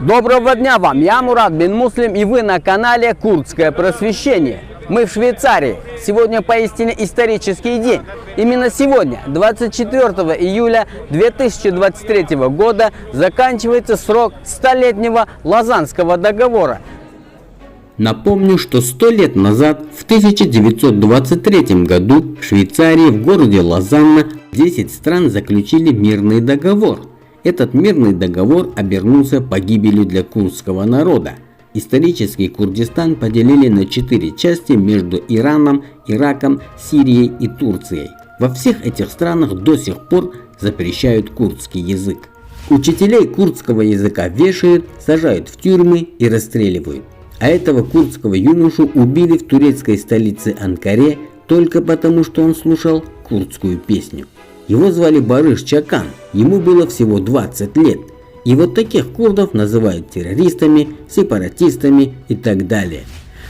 Доброго дня вам, я Мурат бин Муслим, и вы на канале Курдское просвещение. Мы в Швейцарии. Сегодня поистине исторический день. Именно сегодня, 24 июля 2023 года, заканчивается срок 100-летнего Лозаннского договора. Напомню, что 100 лет назад, в 1923 году, в Швейцарии, в городе Лозанна, 10 стран заключили мирный договор. Этот мирный договор обернулся погибелью для курдского народа. Исторический Курдистан поделили на 4 части между Ираном, Ираком, Сирией и Турцией. Во всех этих странах до сих пор запрещают курдский язык. Учителей курдского языка вешают, сажают в тюрьмы и расстреливают. А этого курдского юношу убили в турецкой столице Анкаре только потому, что он слушал курдскую песню. Его звали Барыш Чакан, ему было всего 20 лет. И вот таких курдов называют террористами, сепаратистами и так далее.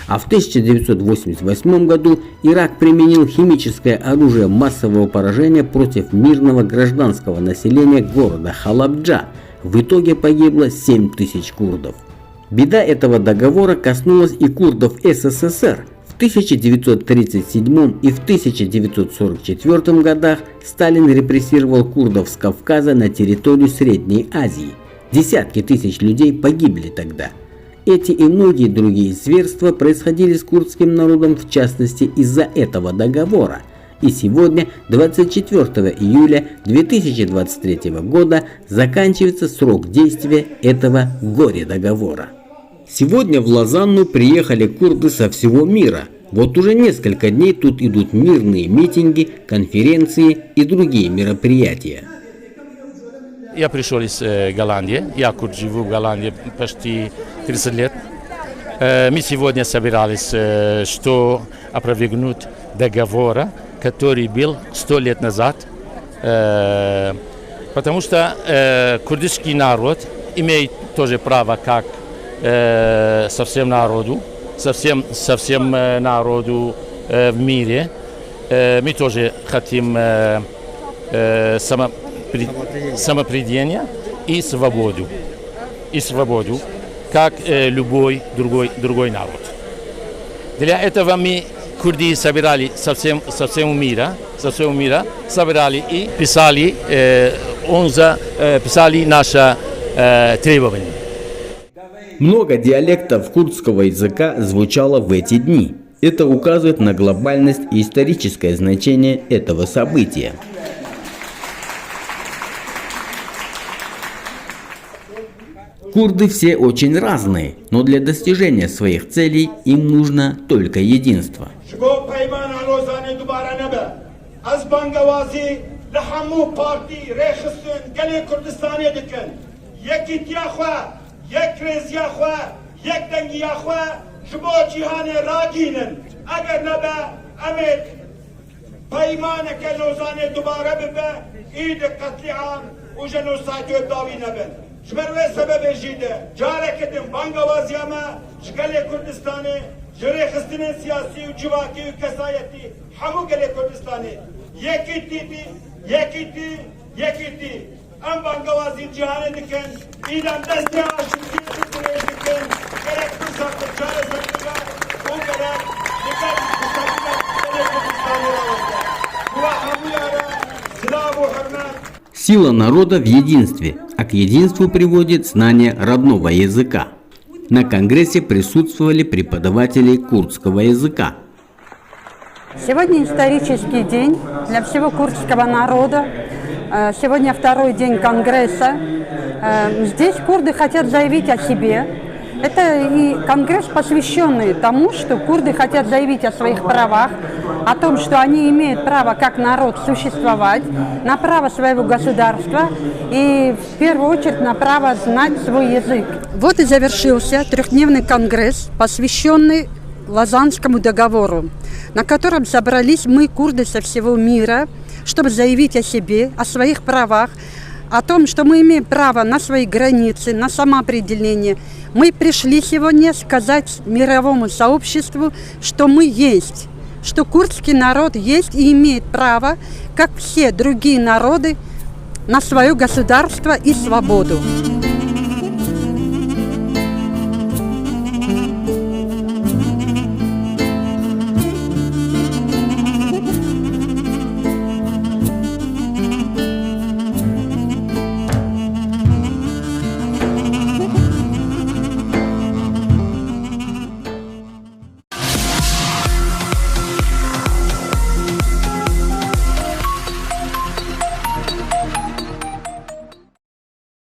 А в 1988 году Ирак применил химическое оружие массового поражения против мирного гражданского населения города Халабджа. В итоге погибло 7000 курдов. Беда этого договора коснулась и курдов СССР. В 1937 и в 1944 годах Сталин репрессировал курдов с Кавказа на территорию Средней Азии. Десятки тысяч людей погибли тогда. Эти и многие другие зверства происходили с курдским народом, в частности из-за этого договора. И сегодня, 24 июля 2023 года, заканчивается срок действия этого горе-договора. Сегодня в Лозанну приехали курды со всего мира. Вот уже несколько дней тут идут мирные митинги, конференции и другие мероприятия. Я пришел из Голландии, я курд, живу в Голландии почти 30 лет. Мы сегодня собирались, что опровергнуть договор, который был 100 лет назад, потому что курдский народ имеет тоже право, как совсем народу в мире. Мы тоже хотим самоопределение и свободу, как любой другой народ. Для этого мы, курды, собирали со всего мира, собирали и писали наши требования. Много диалектов курдского языка звучало в эти дни. Это указывает на глобальность и историческое значение этого события. Курды все очень разные, но для достижения своих целей им нужно только единство. شمروه سبب جیده جاره کدیم بانگوازی اما شگل کردستانی جره خستین سیاسی و جواکی و کسایتی همو گل کردستانی یکی تی ام بانگوازی جهانه دکن ایدم دستی آشوزی دکن گلک فرصت جاره زندگا اون گلک دکن گل کردستانی راوزده هوا همو یارا سلام و حرمت. Сила народа в единстве, а к единству приводит знание родного языка. На конгрессе присутствовали преподаватели курдского языка. Сегодня исторический день для всего курдского народа. Сегодня второй день конгресса. Здесь курды хотят заявить о себе. Это и конгресс, посвященный тому, что курды хотят заявить о своих правах, о том, что они имеют право как народ существовать, на право своего государства и в первую очередь на право знать свой язык. Вот и завершился трехдневный конгресс, посвященный Лозаннскому договору, на котором собрались мы, курды со всего мира, чтобы заявить о себе, о своих правах, о том, что мы имеем право на свои границы, на самоопределение. Мы пришли сегодня сказать мировому сообществу, что мы есть, что курдский народ есть и имеет право, как все другие народы, на свое государство и свободу.